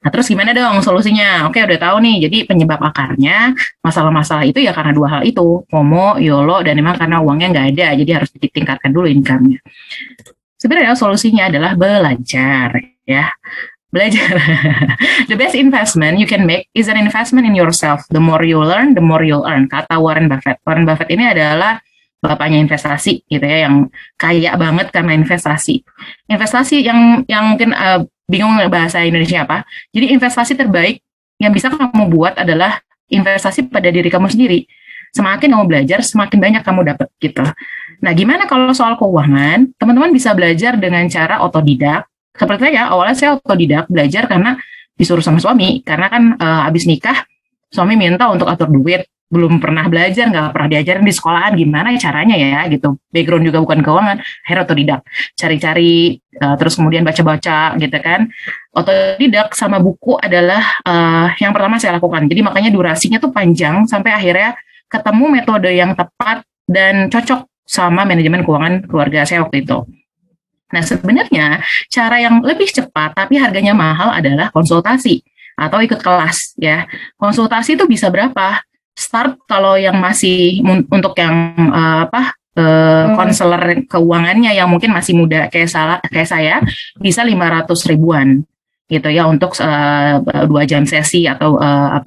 Nah, terus gimana dong solusinya? Oke, udah tahu nih. Jadi penyebab akarnya masalah-masalah itu ya karena dua hal itu, FOMO, YOLO, dan memang karena uangnya nggak ada. Jadi harus ditingkatkan dulu income-nya. Sebenarnya solusinya adalah belajar, ya. Belajar. The best investment you can make is an investment in yourself. The more you learn, the more you'll earn. Kata Warren Buffett. Warren Buffett ini adalah bapaknya investasi, gitu ya, yang kaya banget karena investasi. Investasi yang mungkin bingung bahasa Indonesia apa. Jadi investasi terbaik yang bisa kamu buat adalah investasi pada diri kamu sendiri. Semakin kamu belajar, semakin banyak kamu dapat gitu. Nah, gimana kalau soal keuangan? Teman-teman bisa belajar dengan cara otodidak. Seperti saya, awalnya saya otodidak belajar karena disuruh sama suami. Karena kan habis nikah, suami minta untuk atur duit. Belum pernah belajar, nggak pernah diajarin di sekolahan gimana caranya ya gitu. Background juga bukan keuangan, akhirnya otodidak. Cari-cari, terus kemudian baca-baca gitu kan. Otodidak sama buku adalah yang pertama saya lakukan. Jadi makanya durasinya tuh panjang sampai akhirnya ketemu metode yang tepat dan cocok sama manajemen keuangan keluarga saya waktu itu. Nah, sebenarnya cara yang lebih cepat tapi harganya mahal adalah konsultasi atau ikut kelas ya. Konsultasi itu bisa berapa? Start kalau yang masih untuk yang konselor keuangannya yang mungkin masih muda kayak saya bisa 500 ribuan gitu ya untuk 2 jam sesi atau 3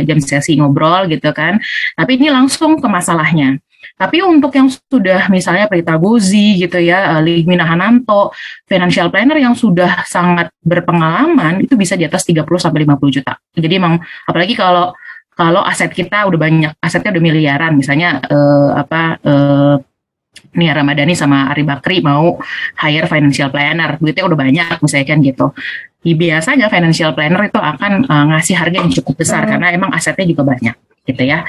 jam sesi ngobrol gitu kan. Tapi ini langsung ke masalahnya. Tapi untuk yang sudah misalnya Prita Gozi gitu ya, Ligmina Hananto, financial planner yang sudah sangat berpengalaman itu bisa di atas 30 sampai 50 juta. Jadi emang apalagi kalau aset kita udah banyak, asetnya udah miliaran, misalnya Nia Ramadhani sama Ari Bakri mau hire financial planner, duitnya udah banyak misalnya kan gitu. Biasanya financial planner itu akan ngasih harga yang cukup besar karena emang asetnya juga banyak gitu ya.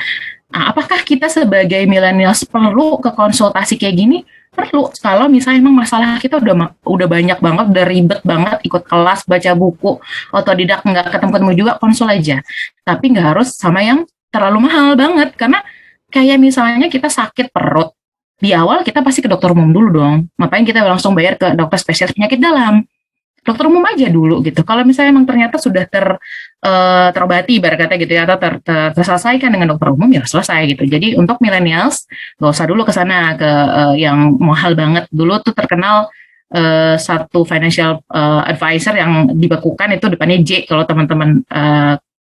Nah, apakah kita sebagai millennials perlu ke konsultasi kayak gini? Perlu. Kalau misalnya emang masalah kita udah banyak banget, udah ribet banget, ikut kelas, baca buku, otodidak nggak ketemu-ketemu juga, konsul aja. Tapi nggak harus sama yang terlalu mahal banget. Karena kayak misalnya kita sakit perut, di awal kita pasti ke dokter umum dulu dong. Ngapain kita langsung bayar ke dokter spesialis penyakit dalam? Dokter umum aja dulu gitu. Kalau misalnya emang ternyata sudah terobati kata gitu ya, atau terselesaikan dengan dokter umum ya selesai gitu. Jadi untuk millennials nggak usah dulu ke sana ke yang mahal banget. Dulu tuh terkenal satu financial advisor yang dibekukan itu depannya J kalau teman-teman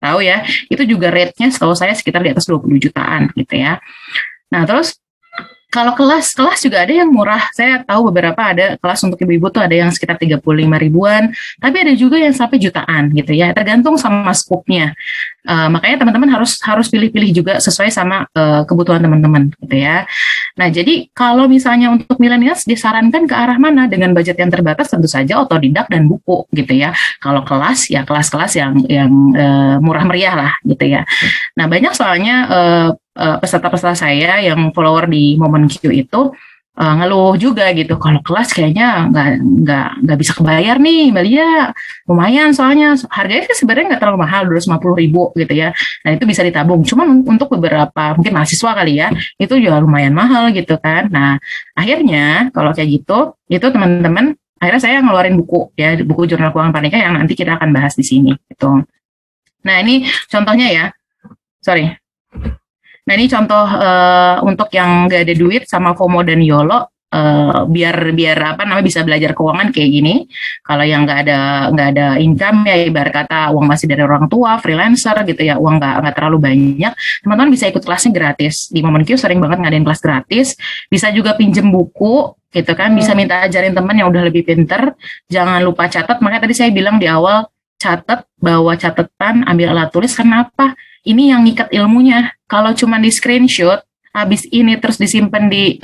tahu ya. Itu juga rate-nya setahu saya sekitar di atas 20 jutaan gitu ya. Nah, terus kalau kelas juga ada yang murah. Saya tahu beberapa ada kelas untuk ibu-ibu tuh ada yang sekitar 35 ribuan, tapi ada juga yang sampai jutaan gitu ya. Tergantung sama skupnya. Makanya teman-teman harus pilih-pilih juga sesuai sama kebutuhan teman-teman gitu ya. Nah, jadi kalau misalnya untuk millennials disarankan ke arah mana dengan budget yang terbatas, tentu saja otodidak dan buku gitu ya. Kalau kelas ya kelas-kelas yang murah meriah lah gitu ya. Nah, banyak soalnya peserta-peserta saya yang follower di Momen Q itu ngeluh juga gitu, kalau kelas kayaknya nggak bisa kebayar nih Mbak Lia, lumayan soalnya harganya kan sebenarnya nggak terlalu mahal, 250 ribu gitu ya. Nah itu bisa ditabung, cuman untuk beberapa mungkin mahasiswa kali ya itu juga lumayan mahal gitu kan. Nah akhirnya kalau kayak gitu itu teman-teman, akhirnya saya ngeluarin buku ya, buku Jurnal Keuangan Panika yang nanti kita akan bahas di sini gitu. Nah ini contohnya ya, sorry. Nah ini contoh untuk yang nggak ada duit sama FOMO dan YOLO, biar bisa belajar keuangan kayak gini. Kalau yang nggak ada income ya ibarat kata uang masih dari orang tua, freelancer gitu ya, uang nggak terlalu banyak, teman-teman bisa ikut kelasnya gratis. Di Momen Q sering banget ngadain kelas gratis. Bisa juga pinjem buku gitu kan, bisa minta ajarin teman yang udah lebih pinter. Jangan lupa catat, makanya tadi saya bilang di awal, catat, bawa catatan, ambil alat tulis. Kenapa? Ini yang ngikat ilmunya. Kalau cuma di screenshot, habis ini terus disimpan di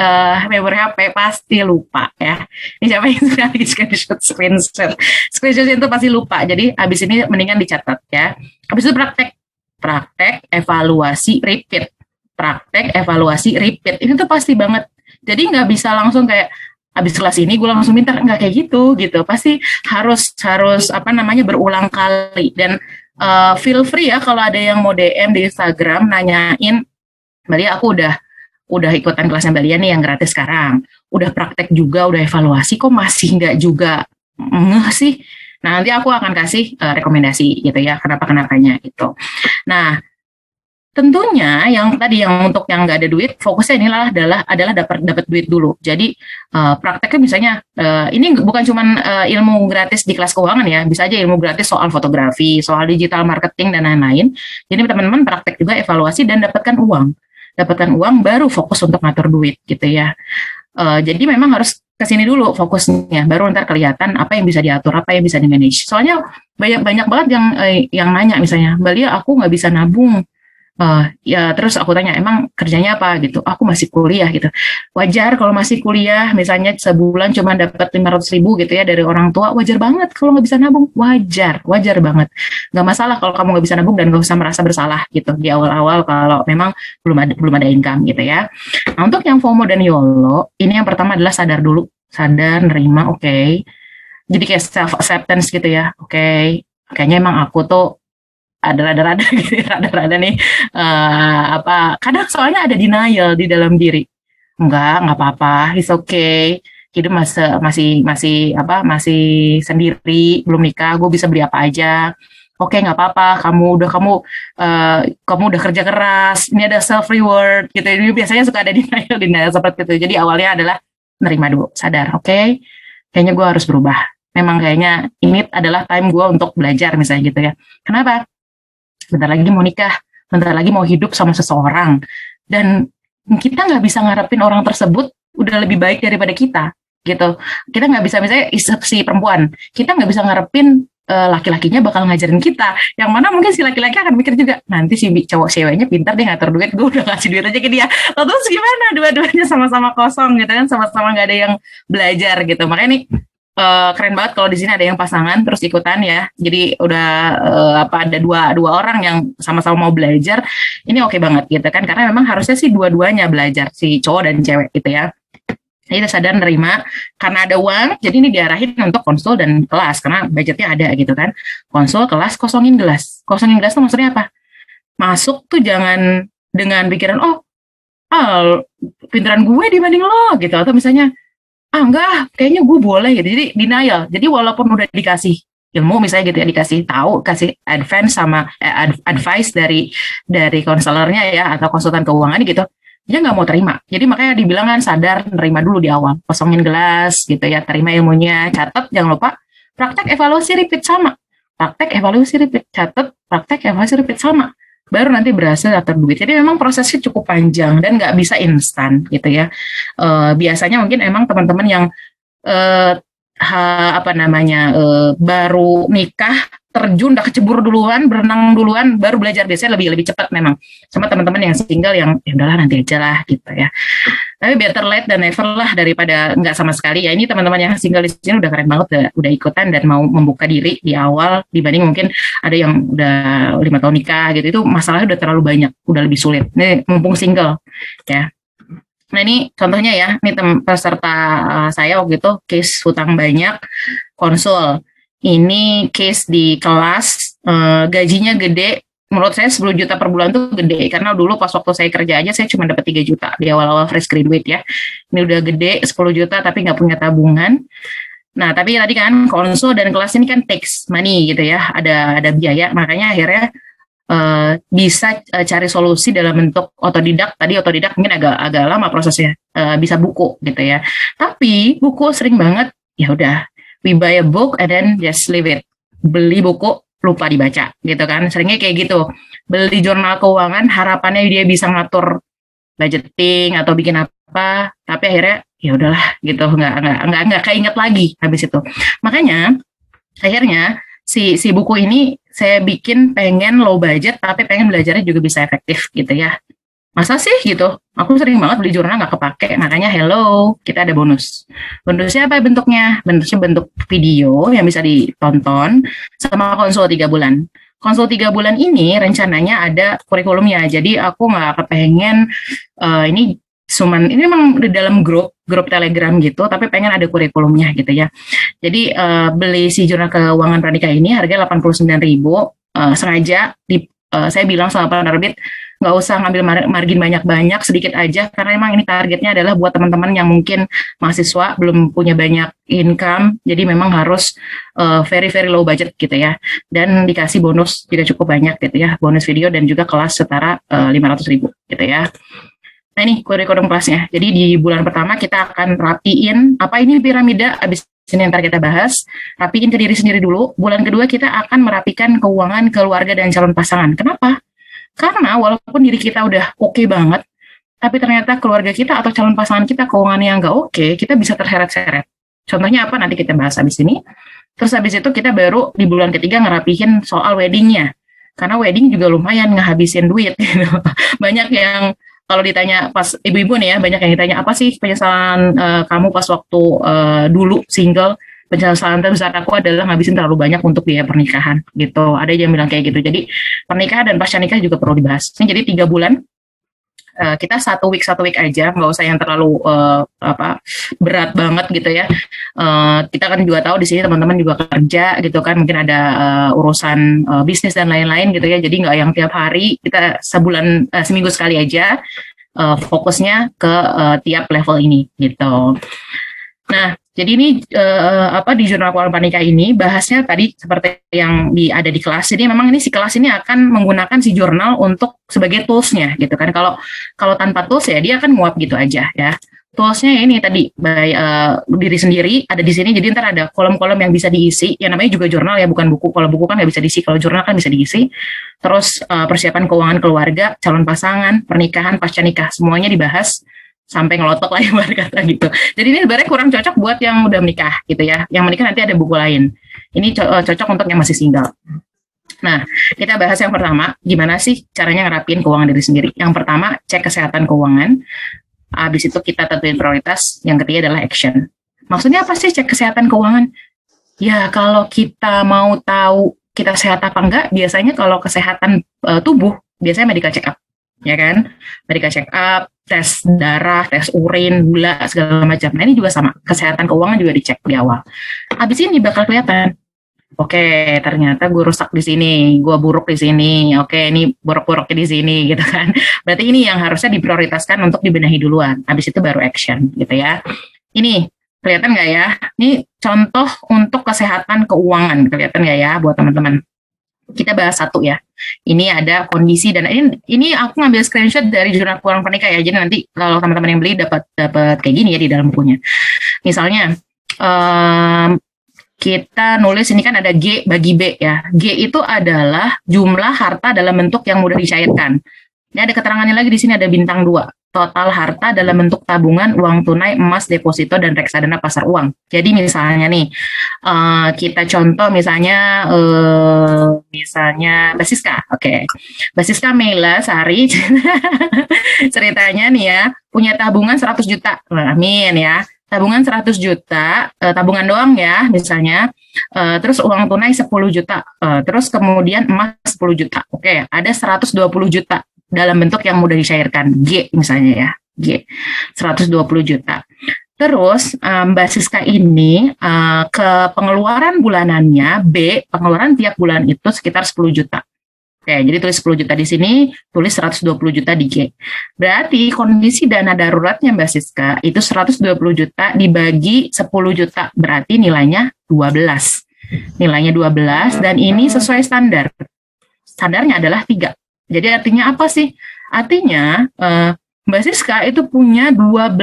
memori HP, pasti lupa ya. Ini siapa yang suka di screenshot itu pasti lupa. Jadi habis ini mendingan dicatat ya. Habis itu praktek, evaluasi, repeat. Praktek, evaluasi, repeat. Ini tuh pasti banget. Jadi nggak bisa langsung kayak habis kelas ini gue langsung minta, nggak kayak gitu. Pasti harus berulang kali. Dan feel free ya kalau ada yang mau DM di Instagram nanyain, Mbak Lia aku udah ikutan kelasnya Mbak Lia nih yang gratis sekarang, udah praktek juga, udah evaluasi, kok masih nggak juga ngeh sih. Nah, nanti aku akan kasih rekomendasi gitu ya, kenapa-kenapanya gitu. Nah, tentunya yang tadi yang untuk yang nggak ada duit, fokusnya adalah dapat duit dulu. Jadi prakteknya misalnya ini bukan cuma ilmu gratis di kelas keuangan ya, bisa aja ilmu gratis soal fotografi, soal digital marketing dan lain-lain. Jadi teman-teman praktek juga evaluasi dan dapatkan uang baru fokus untuk ngatur duit gitu ya. Jadi memang harus kesini dulu fokusnya, baru ntar kelihatan apa yang bisa diatur, apa yang bisa di manage. Soalnya banyak banget yang nanya misalnya, Mbak Lia, aku nggak bisa nabung. Ya terus aku tanya, emang kerjanya apa gitu? Aku masih kuliah gitu. Wajar kalau masih kuliah, misalnya sebulan cuma dapat 500.000 gitu ya dari orang tua, wajar banget kalau nggak bisa nabung, wajar banget. Nggak masalah kalau kamu nggak bisa nabung dan nggak usah merasa bersalah gitu di awal-awal kalau memang belum ada income gitu ya. Nah untuk yang FOMO dan YOLO, ini yang pertama adalah sadar dulu, sadar, nerima, oke. Jadi kayak self acceptance gitu ya, oke. Kayaknya emang aku tuh ada rada-rada gitu ya, rada-rada nih kadang soalnya ada denial di dalam diri, nggak apa-apa, it's okay, hidup masih sendiri, belum nikah, gue bisa beli apa aja, oke nggak apa-apa, kamu udah kerja keras, ini ada self reward gitu. Ini biasanya suka ada denial seperti itu. Jadi awalnya adalah nerima dulu, sadar, oke, kayaknya gue harus berubah, memang kayaknya ini adalah time gue untuk belajar misalnya gitu ya. Kenapa? Bentar lagi mau nikah, bentar lagi mau hidup sama seseorang, dan kita nggak bisa ngarepin orang tersebut udah lebih baik daripada kita gitu. Kita nggak bisa, misalnya si perempuan, kita nggak bisa ngarepin laki-lakinya bakal ngajarin kita, yang mana mungkin si laki-laki akan mikir juga, nanti si cowok ceweknya pintar deh ngatur duit, gue udah kasih duit aja ke dia, terus gimana, dua-duanya sama-sama kosong gitu kan, sama-sama nggak ada yang belajar gitu. Makanya nih keren banget kalau di sini ada yang pasangan terus ikutan ya. Jadi udah ada dua orang yang sama-sama mau belajar. Ini oke banget gitu kan, karena memang harusnya sih dua-duanya belajar, si cowok dan cewek gitu ya. Jadi sadar nerima, karena ada uang, jadi ini diarahin untuk konsul dan kelas karena budgetnya ada gitu kan. Konsul, kelas, kosongin gelas. Kosongin gelas tuh maksudnya apa? Masuk tuh jangan dengan pikiran pinteran gue dibanding lo gitu, atau misalnya enggak, kayaknya gue boleh gitu. Jadi denial. Jadi walaupun udah dikasih ilmu misalnya gitu ya, dikasih tahu, kasih advance sama advice dari konselornya ya atau konsultan keuangan gitu, dia nggak mau terima. Jadi makanya dibilang kan sadar, nerima dulu di awal, kosongin gelas gitu ya, terima ilmunya, catat, jangan lupa praktek evaluasi repeat sama, praktek evaluasi repeat, catat, praktek evaluasi repeat sama, baru nanti berhasil atur duit. Jadi memang prosesnya cukup panjang dan nggak bisa instan gitu ya. Biasanya mungkin emang teman-teman yang baru nikah, terjun, udah kecebur duluan, berenang duluan, baru belajar, biasanya lebih cepat memang. Sama teman-teman yang single yang ya udahlah nanti aja lah gitu ya. Tapi better late than never lah daripada nggak sama sekali. Ya ini teman-teman yang single di sini udah keren banget, udah ikutan dan mau membuka diri di awal, dibanding mungkin ada yang udah 5 tahun nikah gitu, itu masalahnya udah terlalu banyak, udah lebih sulit. Ini mumpung single ya. Nah ini contohnya ya, ini peserta saya waktu itu case hutang banyak, konsul. Ini case di kelas, gajinya gede, menurut saya 10 juta per bulan tuh gede, karena dulu pas waktu saya kerja aja saya cuma dapat 3 juta di awal-awal fresh graduate ya. Ini udah gede 10 juta tapi nggak punya tabungan. Nah tapi tadi kan konsul dan kelas ini kan takes money gitu ya, ada biaya, makanya akhirnya bisa cari solusi dalam bentuk otodidak. Tadi otodidak mungkin agak lama prosesnya, bisa buku gitu ya. Tapi buku sering banget ya udah, we buy a book and then just leave it. Beli buku lupa dibaca gitu kan, seringnya kayak gitu. Beli jurnal keuangan harapannya dia bisa ngatur budgeting atau bikin apa, tapi akhirnya ya udahlah gitu, nggak keinget lagi habis itu. Makanya akhirnya si buku ini saya bikin pengen low budget tapi pengen belajarnya juga bisa efektif gitu ya. Masa sih gitu, aku sering banget beli jurnal nggak kepake, makanya hello, kita ada bonus. Bonusnya apa bentuknya? Bentuknya bentuk video yang bisa ditonton sama konsul 3 bulan. Konsul 3 bulan ini rencananya ada kurikulumnya, jadi aku nggak kepengen ini memang di dalam grup Telegram gitu, tapi pengen ada kurikulumnya gitu ya. Jadi beli si jurnal keuangan Pranika ini harga 89.000, sengaja saya bilang sama penerbit, nggak usah ngambil margin banyak-banyak, sedikit aja, karena emang ini targetnya adalah buat teman-teman yang mungkin mahasiswa belum punya banyak income, jadi memang harus very very low budget gitu ya, dan dikasih bonus juga cukup banyak gitu ya, bonus video dan juga kelas setara 500.000 gitu ya. Nah ini kurikulum kelasnya. Jadi di bulan pertama kita akan rapiin apa ini piramida, abis ini ntar kita bahas, rapiin ke diri sendiri dulu. Bulan kedua kita akan merapikan keuangan keluarga dan calon pasangan. Kenapa? Karena walaupun diri kita udah oke banget, tapi ternyata keluarga kita atau calon pasangan kita keuangannya yang nggak oke, kita bisa terseret-seret. Contohnya apa? Nanti kita bahas abis ini. Terus abis itu kita baru di bulan ketiga ngerapihin soal weddingnya. Karena wedding juga lumayan ngehabisin duit gitu. Banyak yang kalau ditanya pas ibu-ibu nih ya, banyak yang ditanya apa sih penyesalan kamu pas waktu dulu single. Penyesalan terbesar aku adalah ngabisin terlalu banyak untuk biaya pernikahan gitu. Ada yang bilang kayak gitu. Jadi pernikahan dan pasca nikah juga perlu dibahas. Ini jadi 3 bulan kita satu week aja, nggak usah yang terlalu berat banget gitu ya. Kita kan juga tahu di sini teman-teman juga kerja gitu kan, mungkin ada urusan bisnis dan lain-lain gitu ya. Jadi nggak yang tiap hari, kita seminggu sekali aja fokusnya ke tiap level ini gitu. Nah, jadi ini di jurnal keuangan pranikah ini bahasnya tadi seperti yang ada di kelas. Jadi memang ini si kelas ini akan menggunakan si jurnal untuk sebagai toolsnya gitu kan. Kalau tanpa tools ya dia akan nguap gitu aja ya. Toolsnya ini tadi diri sendiri ada di sini. Jadi ntar ada kolom-kolom yang bisa diisi. Yang namanya juga jurnal ya, bukan buku. Kalau buku kan nggak bisa diisi. Kalau jurnal kan bisa diisi. Terus persiapan keuangan keluarga, calon pasangan, pernikahan, pasca nikah, semuanya dibahas sampai ngelotok lah ibarat kata gitu. Jadi ini sebenarnya kurang cocok buat yang udah menikah gitu ya. Yang menikah nanti ada buku lain. Ini cocok untuk yang masih single. Nah, kita bahas yang pertama, gimana sih caranya ngerapin keuangan diri sendiri. Yang pertama, cek kesehatan keuangan. Habis itu kita tentuin prioritas. Yang ketiga adalah action. Maksudnya apa sih cek kesehatan keuangan? Ya, kalau kita mau tahu kita sehat apa enggak, biasanya kalau kesehatan tubuh, biasanya medical check up. Ya kan, medical check up, tes darah, tes urin, gula, segala macam. Nah ini juga sama, kesehatan keuangan juga dicek di awal. Habis ini bakal kelihatan, oke, ternyata gue rusak di sini, gue buruk di sini, oke, ini borok-boroknya di sini, gitu kan. Berarti ini yang harusnya diprioritaskan untuk dibenahi duluan. Habis itu baru action, gitu ya. Ini kelihatan nggak ya? Ini contoh untuk kesehatan keuangan, kelihatan nggak ya buat teman-teman? Kita bahas satu ya. Ini ada kondisi dan ini aku ngambil screenshot dari jurnal keuangan pranikah ya. Jadi nanti kalau teman-teman yang beli dapat kayak gini ya di dalam bukunya. Misalnya kita nulis ini kan ada G bagi B ya. G itu adalah jumlah harta dalam bentuk yang mudah dicairkan. Ini ada keterangannya lagi di sini, ada bintang 2. Total harta dalam bentuk tabungan, uang tunai, emas, deposito, dan reksadana pasar uang. Jadi misalnya nih, kita contoh misalnya Basiska, oke. Basiska Meila Sari, ceritanya nih ya, punya tabungan 100 juta, amin ya. Tabungan 100 juta, tabungan doang ya misalnya, terus uang tunai 10 juta, terus kemudian emas 10 juta, oke, ada 120 juta. Dalam bentuk yang mudah dicairkan, G misalnya ya, G, 120 juta. Terus Mbak Siska ini ke pengeluaran bulanannya, B, pengeluaran tiap bulan itu sekitar 10 juta. Oke, jadi tulis 10 juta di sini, tulis 120 juta di G. Berarti kondisi dana daruratnya Mbak Siska itu 120 juta dibagi 10 juta, berarti nilainya 12. Nilainya 12 dan ini sesuai standar. Standarnya adalah 3. Jadi artinya apa sih? Artinya Mbak Siska itu punya 12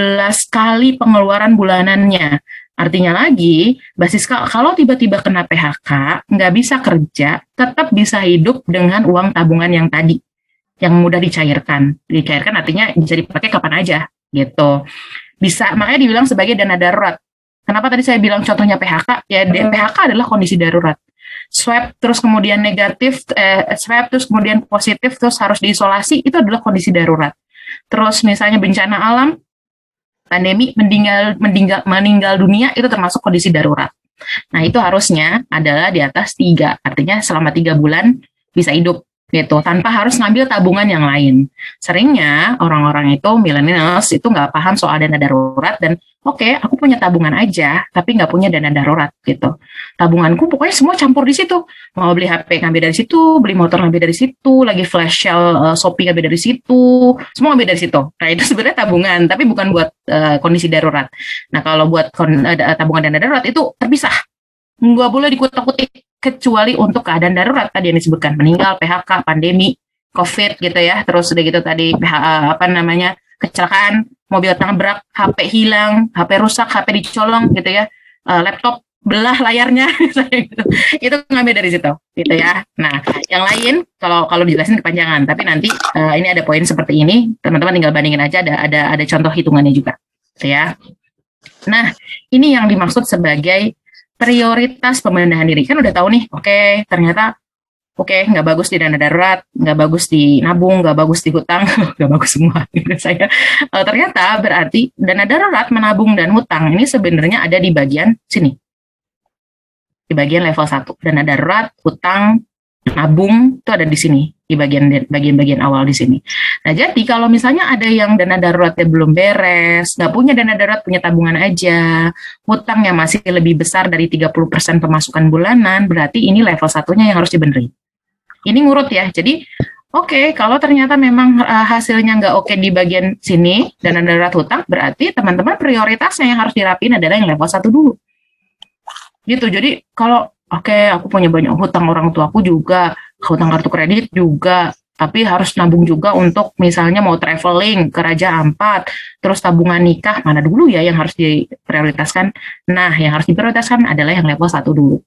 kali pengeluaran bulanannya. Artinya lagi, Mbak Siska kalau tiba-tiba kena PHK, nggak bisa kerja, tetap bisa hidup dengan uang tabungan yang tadi, yang mudah dicairkan. Dicairkan artinya bisa dipakai kapan aja, gitu. Bisa, makanya dibilang sebagai dana darurat. Kenapa tadi saya bilang contohnya PHK? Ya, PHK adalah kondisi darurat. Swab terus kemudian negatif, swab terus kemudian positif terus harus diisolasi, itu adalah kondisi darurat. Terus misalnya bencana alam, pandemi, meninggal dunia, itu termasuk kondisi darurat. Nah itu harusnya adalah di atas 3, artinya selama 3 bulan bisa hidup gitu, tanpa harus ngambil tabungan yang lain. Seringnya orang-orang itu millennials itu nggak paham soal dana darurat dan oke, aku punya tabungan aja, tapi nggak punya dana darurat gitu. Tabunganku pokoknya semua campur di situ. Mau beli HP ngambil dari situ, beli motor ngambil dari situ, lagi flash sale Shopee ngambil dari situ, semua ngambil dari situ. Nah itu sebenarnya tabungan, tapi bukan buat kondisi darurat. Nah kalau buat tabungan dana darurat itu terpisah, nggak boleh dikutak-kutik kecuali untuk keadaan darurat tadi yang disebutkan, meninggal, PHK, pandemi, COVID gitu ya, terus udah gitu tadi kecelakaan, mobil tabrak, HP hilang, HP rusak, HP dicolong gitu ya, laptop belah layarnya gitu. Itu ngambil dari situ gitu ya. Nah yang lain kalau dijelasin kepanjangan, tapi nanti ini ada poin seperti ini, teman-teman tinggal bandingin aja, ada contoh hitungannya juga gitu ya. Nah ini yang dimaksud sebagai prioritas pemindahan diri. Kan udah tahu nih, ternyata nggak bagus di dana darurat, nggak bagus di nabung, nggak bagus di hutang, nggak bagus semua. Gitu saya. Ternyata berarti dana darurat, menabung, dan hutang ini sebenarnya ada di bagian sini. Di bagian level 1. Dana darurat, hutang, nabung, itu ada di sini. Di bagian awal di sini. Nah, jadi kalau misalnya ada yang dana daruratnya belum beres, nggak punya dana darurat, punya tabungan aja, hutangnya masih lebih besar dari 30% pemasukan bulanan, berarti ini level 1-nya yang harus dibenerin. Ini ngurut ya, jadi kalau ternyata memang hasilnya nggak oke di bagian sini, dana darurat hutang, berarti teman-teman prioritasnya yang harus dirapin adalah yang level 1 dulu. Gitu, jadi kalau aku punya banyak hutang orang tuaku juga, hutang kartu kredit juga, tapi harus nabung juga untuk misalnya mau traveling ke Raja Ampat, terus tabungan nikah, mana dulu ya yang harus diprioritaskan? Nah, yang harus diprioritaskan adalah yang level 1 dulu.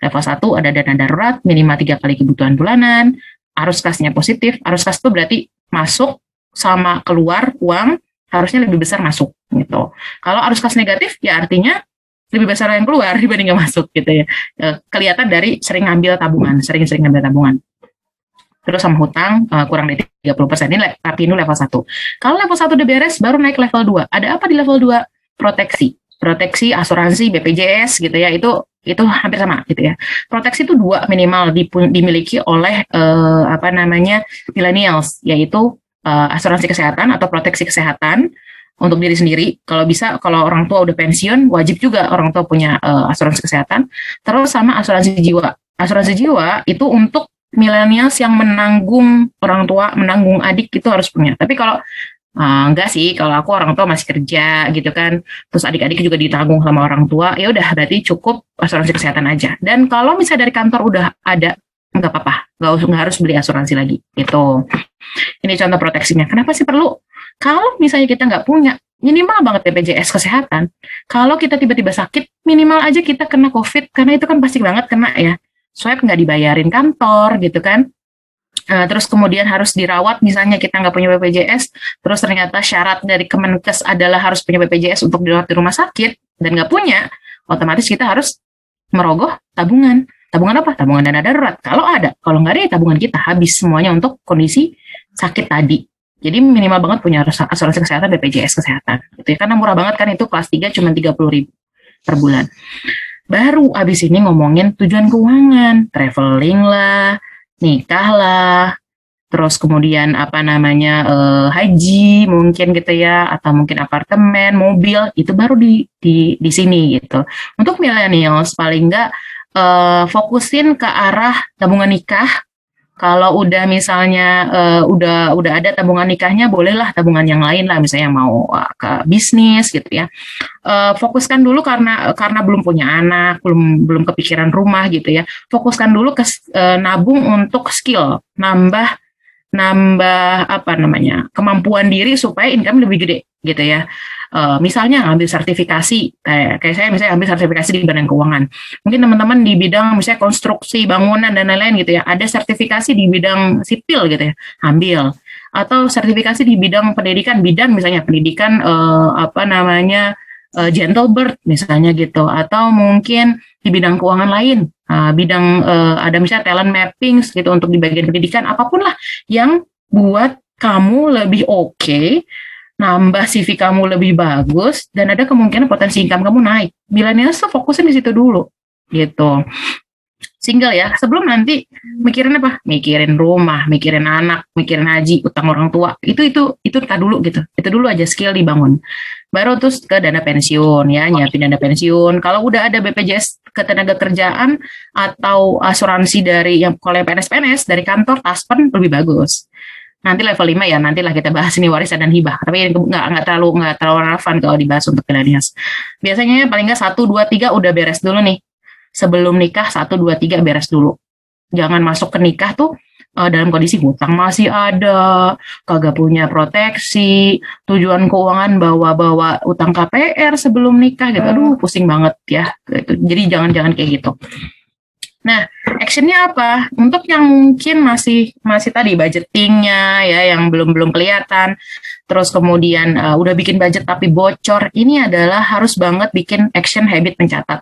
Level 1 ada dana darurat, minimal 3 kali kebutuhan bulanan, arus kasnya positif, arus kas itu berarti masuk sama keluar uang, harusnya lebih besar masuk, gitu. Kalau arus kas negatif, ya artinya lebih besar yang keluar dibanding yang masuk gitu ya. Kelihatan dari sering ngambil tabungan, sering-sering ngambil tabungan. Terus sama hutang kurang dari 30%, ini Rapinu level 1. Kalau level 1 udah beres, baru naik level 2. Ada apa di level 2? Proteksi, asuransi, BPJS gitu ya, itu hampir sama gitu ya. Proteksi itu 2 minimal dimiliki oleh millennials, yaitu asuransi kesehatan atau proteksi kesehatan untuk diri sendiri. Kalau bisa, kalau orang tua udah pensiun, wajib juga orang tua punya asuransi kesehatan. Terus sama asuransi jiwa. Asuransi jiwa itu untuk millennials yang menanggung orang tua, menanggung adik, itu harus punya. Tapi kalau enggak sih, kalau aku orang tua masih kerja gitu kan, terus adik-adik juga ditanggung sama orang tua, ya udah berarti cukup asuransi kesehatan aja. Dan kalau misalnya dari kantor udah ada, nggak apa-apa, nggak harus beli asuransi lagi gitu. Ini contoh proteksinya. Kenapa sih perlu? Kalau misalnya kita nggak punya, minimal banget BPJS kesehatan. Kalau kita tiba-tiba sakit, minimal aja kita kena COVID, karena itu kan pasti banget kena ya. Swab nggak dibayarin kantor gitu kan. Terus kemudian harus dirawat, misalnya kita nggak punya BPJS, terus ternyata syarat dari Kemenkes adalah harus punya BPJS untuk dirawat di rumah sakit, dan nggak punya, otomatis kita harus merogoh tabungan. Tabungan apa? Tabungan dana darurat. Kalau ada, kalau nggak ada, tabungan kita habis semuanya untuk kondisi sakit tadi. Jadi minimal banget punya asuransi kesehatan, BPJS kesehatan. Gitu ya. Karena murah banget kan, itu kelas 3 cuma 30.000 per bulan. Baru abis ini ngomongin tujuan keuangan, traveling lah, nikah lah, terus kemudian haji mungkin gitu ya, atau mungkin apartemen, mobil, itu baru di sini gitu. Untuk millennials paling nggak fokusin ke arah tabungan nikah. Kalau udah misalnya udah ada tabungan nikahnya, bolehlah tabungan yang lain lah, misalnya mau ke bisnis gitu ya. Fokuskan dulu karena belum punya anak, belum kepikiran rumah gitu ya. Fokuskan dulu ke nabung untuk skill, nambah kemampuan diri supaya income lebih gede gitu ya. Misalnya ambil sertifikasi, kayak saya misalnya ambil sertifikasi di Badan Keuangan. Mungkin teman-teman di bidang misalnya konstruksi, bangunan dan lain-lain gitu ya, ada sertifikasi di bidang sipil gitu ya, ambil. Atau sertifikasi di bidang pendidikan, misalnya pendidikan gentle birth misalnya gitu, atau mungkin di bidang keuangan lain, ada misalnya talent mapping gitu untuk di bagian pendidikan, apapun lah yang buat kamu lebih oke, nambah CV kamu lebih bagus, dan ada kemungkinan potensi income kamu naik. Millennials tuh fokusin di situ dulu, gitu. single ya, sebelum nanti mikirin apa? Mikirin rumah, mikirin anak, mikirin haji, utang orang tua. Itu tak dulu gitu. Itu dulu aja skill dibangun. Baru terus ke dana pensiun ya, nyiapin dana pensiun. Kalau udah ada BPJS Ketenagakerjaan atau asuransi dari yang kalau PNS dari kantor Taspen lebih bagus. Nanti level 5 ya, nantilah kita bahas ini warisan dan hibah. Tapi nggak terlalu relevan kalau dibahas untuk milenials. Biasanya paling nggak 1, 2, 3 udah beres dulu nih. Sebelum nikah 1, 2, 3 beres dulu. Jangan masuk ke nikah tuh dalam kondisi hutang masih ada, kagak punya proteksi, tujuan keuangan bawa utang KPR sebelum nikah gitu. Aduh, pusing banget ya. Gitu. Jadi jangan kayak gitu. Nah, actionnya apa? Untuk yang mungkin masih tadi budgetingnya ya, yang belum kelihatan, terus kemudian udah bikin budget tapi bocor, ini adalah harus banget bikin action habit mencatat.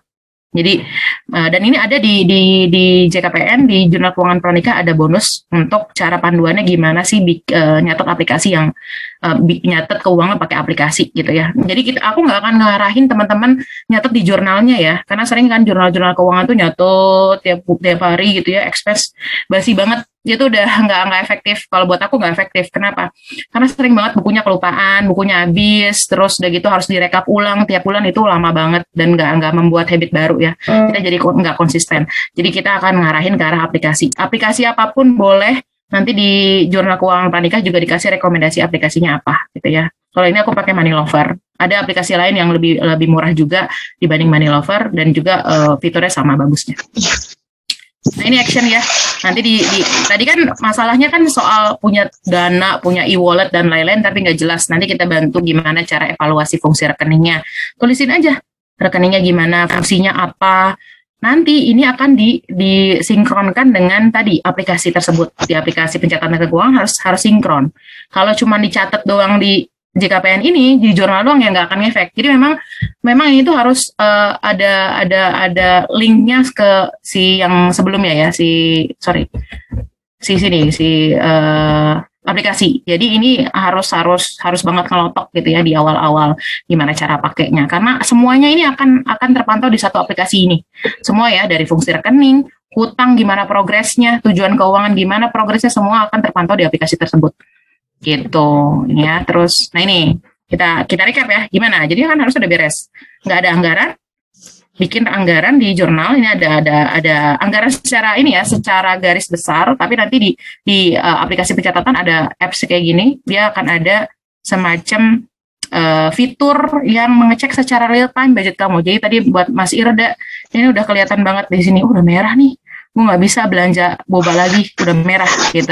Jadi dan ini ada di JKPN, di Jurnal Keuangan Pranikah ada bonus untuk cara panduannya gimana sih nyatet aplikasi yang nyatet keuangan pakai aplikasi gitu ya. Jadi aku nggak akan ngarahin teman-teman nyatet di jurnalnya ya, karena sering kan jurnal keuangan tuh nyatet tiap hari gitu ya, expense basi banget. Itu udah nggak efektif. Kalau buat aku nggak efektif. Kenapa? Karena sering banget bukunya kelupaan, bukunya habis, terus udah gitu harus direkap ulang tiap bulan, itu lama banget dan nggak membuat habit baru ya. Kita jadi nggak konsisten. Jadi kita akan ngarahin ke arah aplikasi. Aplikasi apapun boleh. Nanti di Jurnal Keuangan Pranikah juga dikasih rekomendasi aplikasinya apa gitu ya. Kalau ini aku pakai Money Lover. Ada aplikasi lain yang lebih murah juga dibanding Money Lover dan juga fiturnya sama bagusnya. Nah ini action ya. Nanti tadi kan masalahnya kan soal punya dana, punya e-wallet dan lain-lain tapi nggak jelas. Nanti kita bantu gimana cara evaluasi fungsi rekeningnya. Tulisin aja rekeningnya gimana, fungsinya apa. Nanti ini akan disinkronkan dengan tadi aplikasi tersebut. Di aplikasi pencatatan keuangan harus sinkron. Kalau cuma dicatat doang di JKPN ini, di jurnal doang ya nggak akan ngefek. Jadi memang ini tuh harus ada linknya ke si yang sebelumnya ya, aplikasi. Jadi ini harus banget ngelotok gitu ya di awal-awal gimana cara pakainya. Karena semuanya ini akan terpantau di satu aplikasi ini. Semua ya, dari fungsi rekening, hutang gimana progresnya, tujuan keuangan gimana progresnya, semua akan terpantau di aplikasi tersebut. Gitu ya. Terus nah ini kita recap ya gimana. Jadi kan harus udah beres. Nggak ada anggaran, bikin anggaran di jurnal. Ini ada anggaran secara garis besar, tapi nanti di aplikasi pencatatan ada apps kayak gini, dia akan ada semacam fitur yang mengecek secara real time budget kamu. Jadi tadi buat Mas Irda ini udah kelihatan banget di sini, udah merah nih, gue nggak bisa belanja boba lagi, udah merah gitu.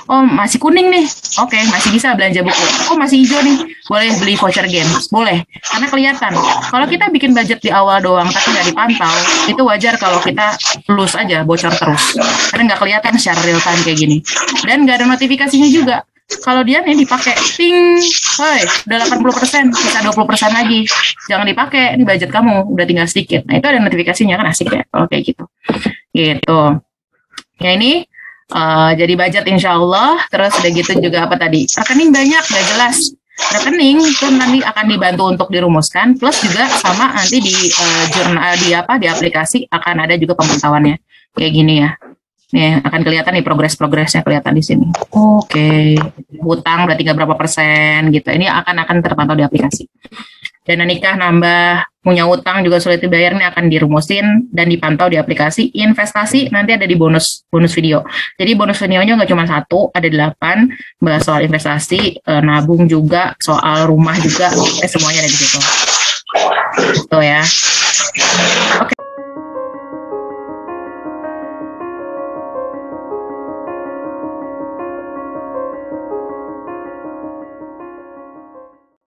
Oh masih kuning nih, oke, masih bisa belanja buku. Oh masih hijau nih, boleh beli voucher games, boleh. Karena kelihatan. Kalau kita bikin budget di awal doang tapi nggak dipantau, itu wajar kalau kita lose aja, bocor terus. Karena nggak kelihatan secara real time kayak gini. Dan nggak ada notifikasinya juga. Kalau dia nih dipakai, ting, hoi, udah 80%, sisa 20% lagi. Jangan dipakai, ini budget kamu udah tinggal sedikit. Nah itu ada notifikasinya, kan asik ya kalau kayak gitu. Gitu. Ya ini jadi budget insya Allah. Terus udah gitu juga apa tadi? Rekening banyak, nggak jelas. Rekening itu nanti akan dibantu untuk dirumuskan. Plus juga sama nanti di jurnal di aplikasi akan ada juga pemantauannya. Kayak gini ya. Nih akan kelihatan nih progresnya kelihatan di sini. Oke. Hutang udah tinggal berapa persen gitu. Ini akan terpantau di aplikasi. Dana nikah nambah, punya utang juga sulit dibayar, ini akan dirumusin dan dipantau di aplikasi. Investasi nanti ada di bonus video. Jadi bonus videonya nggak cuma 1, ada 8, bahas soal investasi, nabung juga, soal rumah juga, semuanya ada di situ. Gitu ya. Oke.